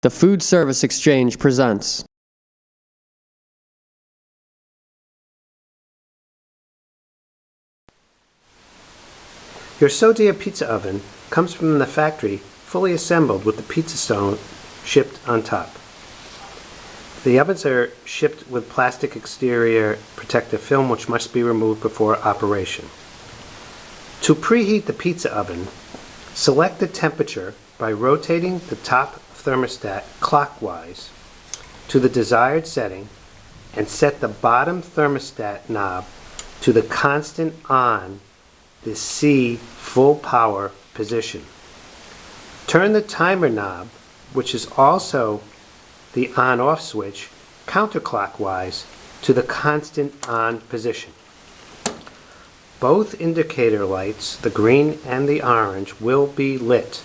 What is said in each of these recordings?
The Food Service Exchange presents. Your Sodia pizza oven comes from the factory fully assembled with the pizza stone shipped on top. The ovens are shipped with plastic exterior protective film which must be removed before operation. To preheat the pizza oven, select the temperature by rotating the top thermostat clockwise to the desired setting and set the bottom thermostat knob to the constant on the C full power position. Turn the timer knob, which is also the on-off switch, counterclockwise to the constant on position. Both indicator lights, the green and the orange, will be lit.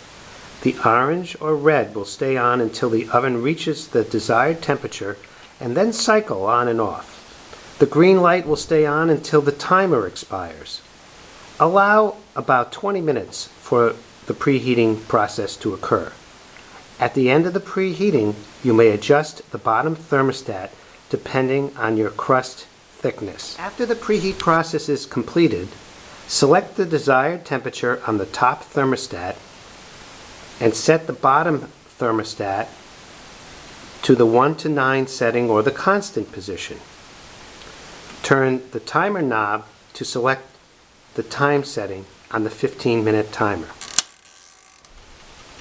The orange or red will stay on until the oven reaches the desired temperature and then cycle on and off. The green light will stay on until the timer expires. Allow about 20 minutes for the preheating process to occur. At the end of the preheating, you may adjust the bottom thermostat depending on your crust thickness. After the preheat process is completed, select the desired temperature on the top thermostat and set the bottom thermostat to the 1 to 9 setting or the constant position. Turn the timer knob to select the time setting on the 15-minute timer.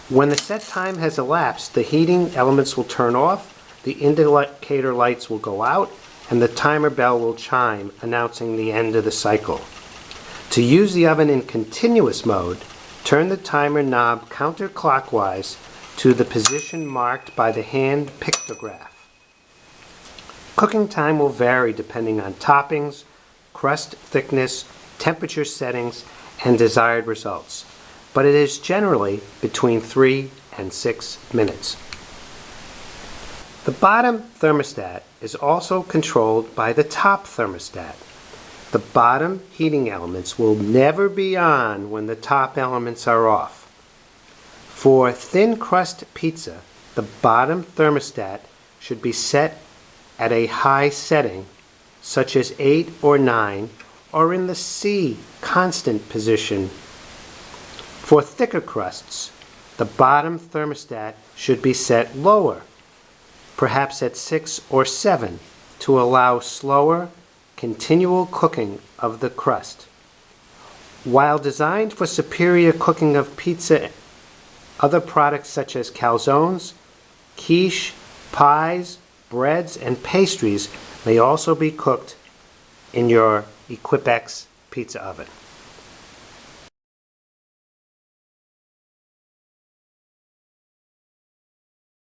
When the set time has elapsed, the heating elements will turn off, the indicator lights will go out, and the timer bell will chime, announcing the end of the cycle. To use the oven in continuous mode, turn the timer knob counterclockwise to the position marked by the hand pictograph. Cooking time will vary depending on toppings, crust thickness, temperature settings, and desired results, but it is generally between 3 and 6 minutes. The bottom thermostat is also controlled by the top thermostat. The bottom heating elements will never be on when the top elements are off. For thin crust pizza, the bottom thermostat should be set at a high setting, such as 8 or 9, or in the C constant position. For thicker crusts, the bottom thermostat should be set lower, perhaps at 6 or 7, to allow slower, continual cooking of the crust. While designed for superior cooking of pizza, other products such as calzones, quiche, pies, breads, and pastries may also be cooked in your Equipex pizza oven.